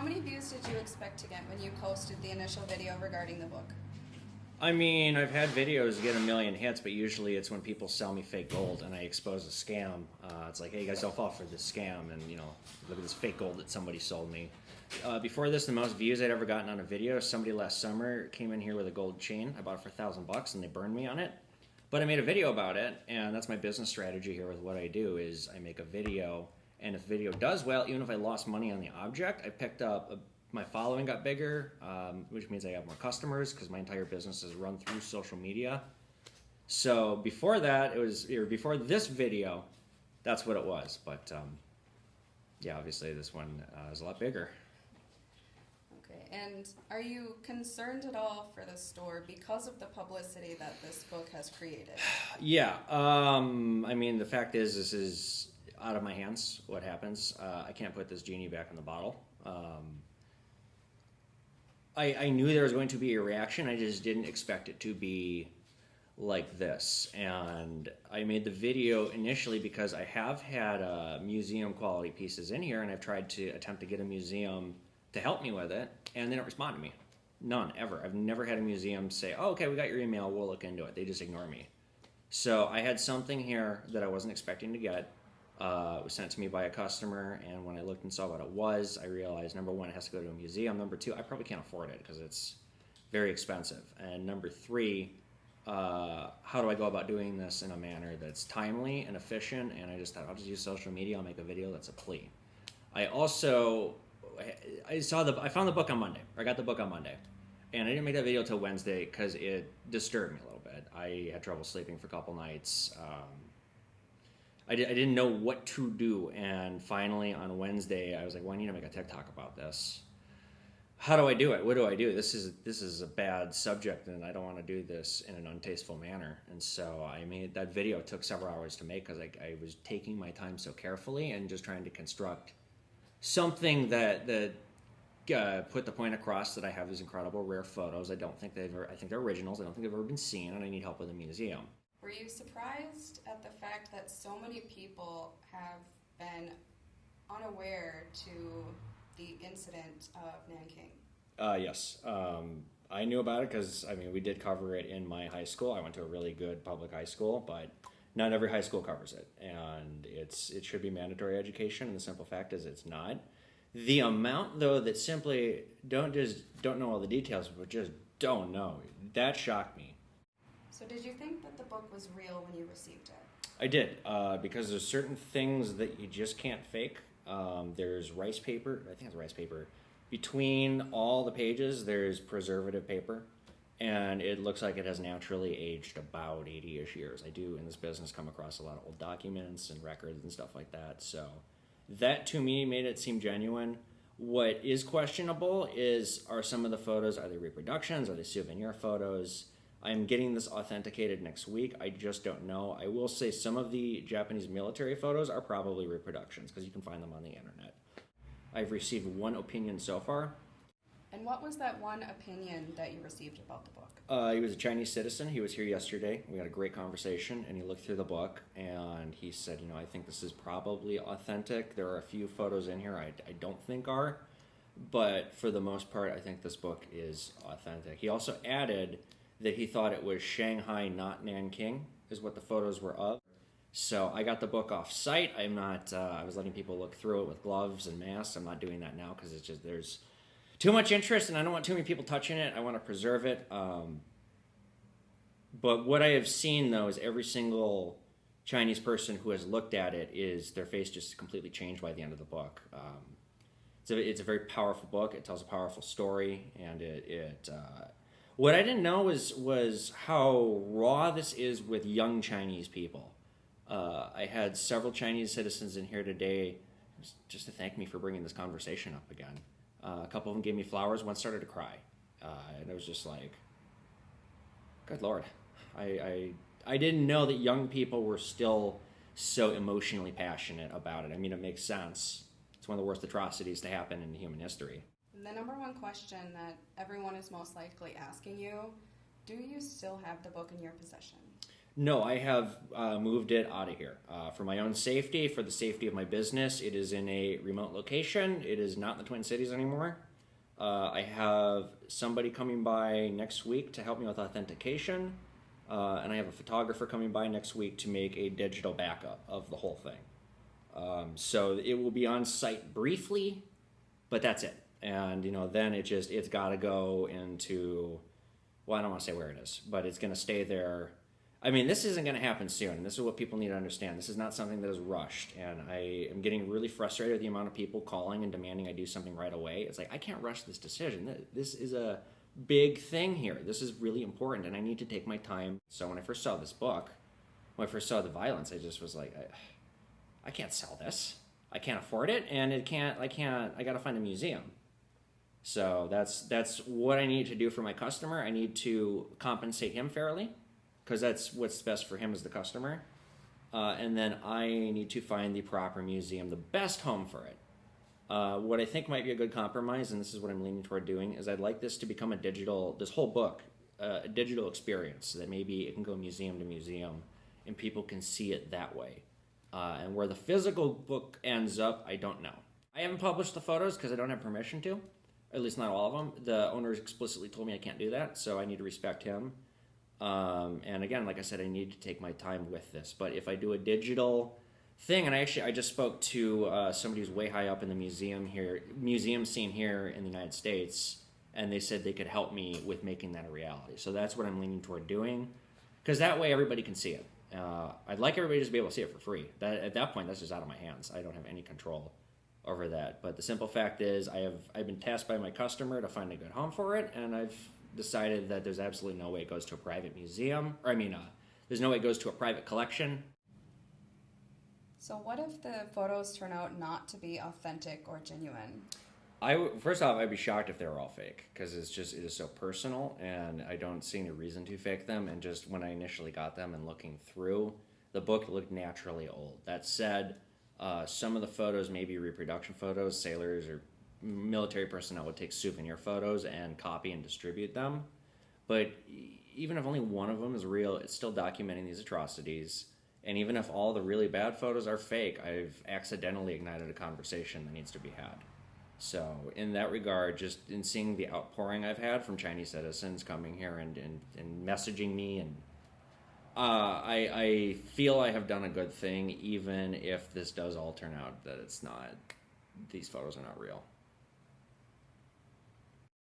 How many views did you expect to get when you posted the initial video regarding the book? I mean, I've had videos get 1 million hits, but usually it's when people sell me fake gold and I expose a scam. It's like, hey, you guys, don't fall for this scam, and look at this fake gold that somebody sold me. Before this, the most views I'd ever gotten on a video, somebody last summer came in here with a gold chain. I bought it for $1,000 and they burned me on it. But I made a video about it, and that's my business strategy here with what I do is I make a video, and if the video does well, even if I lost money on the object, I picked up my following got bigger, which means I have more customers because my entire business is run through social media. So before that, before this video, that's what it was. But yeah, obviously this one is a lot bigger. Okay, and are you concerned at all for the store because of the publicity that this book has created? Yeah, I mean, the fact is this is out of my hands, what happens. I can't put this genie back in the bottle. I knew there was going to be a reaction. I just didn't expect it to be like this. And I made the video initially because I have had museum quality pieces in here, and I've tried to attempt to get a museum to help me with it, and they don't respond to me. None, ever. I've never had a museum say, oh, okay, we got your email, we'll look into it. They just ignore me. So I had something here that I wasn't expecting to get. It was sent to me by a customer, and when I looked and saw what it was, I realized, number one, it has to go to a museum. Number two, I probably can't afford it because it's very expensive. And number three, how do I go about doing this in a manner that's timely and efficient? And I just thought, I'll just use social media, I'll make a video that's a plea. I also, I found the book on Monday, or I got the book on Monday. And I didn't make that video till Wednesday because it disturbed me a little bit. I had trouble sleeping for a couple nights. I didn't know what to do, and finally on Wednesday I was like, well, I need to make a TikTok about this. How do I do it? What do I do? This is a bad subject, and I don't want to do this in an untasteful manner. And so I made that video. It took several hours to make because I was taking my time so carefully and just trying to construct something that put the point across that I have these incredible rare photos. I think they're originals. I don't think they've ever been seen, and I need help with a museum. Were you surprised at the fact that so many people have been unaware to the incident of Nanking? Yes. I knew about it because, I mean, we did cover it in my high school. I went to a really good public high school, but not every high school covers it. And it should be mandatory education, and the simple fact is it's not. The amount, though, that simply don't know all the details, but just don't know, that shocked me. So did you think that the book was real when you received it? I did, because there's certain things that you just can't fake. There's rice paper, I think it's rice paper. Between all the pages, there's preservative paper, and it looks like it has naturally aged about 80-ish years. I do, in this business, come across a lot of old documents and records and stuff like that, so that, to me, made it seem genuine. What is questionable are some of the photos, are they reproductions, are they souvenir photos? I'm getting this authenticated next week. I just don't know. I will say some of the Japanese military photos are probably reproductions because you can find them on the internet. I've received one opinion so far. And what was that one opinion that you received about the book? He was a Chinese citizen. He was here yesterday. We had a great conversation, and he looked through the book, and he said, I think this is probably authentic. There are a few photos in here I don't think are, but for the most part, I think this book is authentic. He also added that he thought it was Shanghai, not Nanking, is what the photos were of. So I got the book off site. I'm not, I was letting people look through it with gloves and masks. I'm not doing that now because it's just, there's too much interest and I don't want too many people touching it. I want to preserve it. But what I have seen, though, is every single Chinese person who has looked at it is their face just completely changed by the end of the book. It's a very powerful book. It tells a powerful story, and what I didn't know was how raw this is with young Chinese people. I had several Chinese citizens in here today just to thank me for bringing this conversation up again. A couple of them gave me flowers. One started to cry. And it was just like, good Lord. I didn't know that young people were still so emotionally passionate about it. I mean, it makes sense. It's one of the worst atrocities to happen in human history. The number one question that everyone is most likely asking you, do you still have the book in your possession? No, I have moved it out of here for my own safety, for the safety of my business. It is in a remote location. It is not in the Twin Cities anymore. I have somebody coming by next week to help me with authentication, and I have a photographer coming by next week to make a digital backup of the whole thing. So it will be on site briefly, but that's it. And then it's got to go into, well, I don't want to say where it is, but it's going to stay there. I mean, this isn't going to happen soon, and this is what people need to understand. This is not something that is rushed, and I am getting really frustrated with the amount of people calling and demanding I do something right away. It's like, I can't rush this decision. This is a big thing here. This is really important, and I need to take my time. So when I first saw this book, when I first saw the violence, I just was like, I can't sell this. I can't afford it, and I got to find a museum. So that's what I need to do for my customer. I need to compensate him fairly, because that's what's best for him as the customer. And then I need to find the proper museum, the best home for it. What I think might be a good compromise, and this is what I'm leaning toward doing, is I'd like this to become this whole book, a digital experience, so that maybe it can go museum to museum and people can see it that way. And where the physical book ends up, I don't know. I haven't published the photos because I don't have permission to, at least not all of them. The owners explicitly told me I can't do that, so I need to respect him. And again, like I said, I need to take my time with this. But if I do a digital thing, and I just spoke to somebody who's way high up in the museum scene here in the United States, and they said they could help me with making that a reality. So that's what I'm leaning toward doing, because that way everybody can see it. I'd like everybody to just be able to see it for free. At that point, that's just out of my hands. I don't have any control over that. But the simple fact is, I've been tasked by my customer to find a good home for it, and I've decided that there's absolutely no way it goes to a private museum. There's no way it goes to a private collection. So what if the photos turn out not to be authentic or genuine? First off, I'd be shocked if they were all fake, because it is so personal, and I don't see any reason to fake them. And just when I initially got them and looking through, the book looked naturally old. That said, some of the photos may be reproduction photos. Sailors or military personnel would take souvenir photos and copy and distribute them. But even if only one of them is real, it's still documenting these atrocities. And even if all the really bad photos are fake, I've accidentally ignited a conversation that needs to be had. So in that regard, just in seeing the outpouring I've had from Chinese citizens coming here and messaging me, and I feel I have done a good thing, even if this does all turn out that it's not, these photos are not real.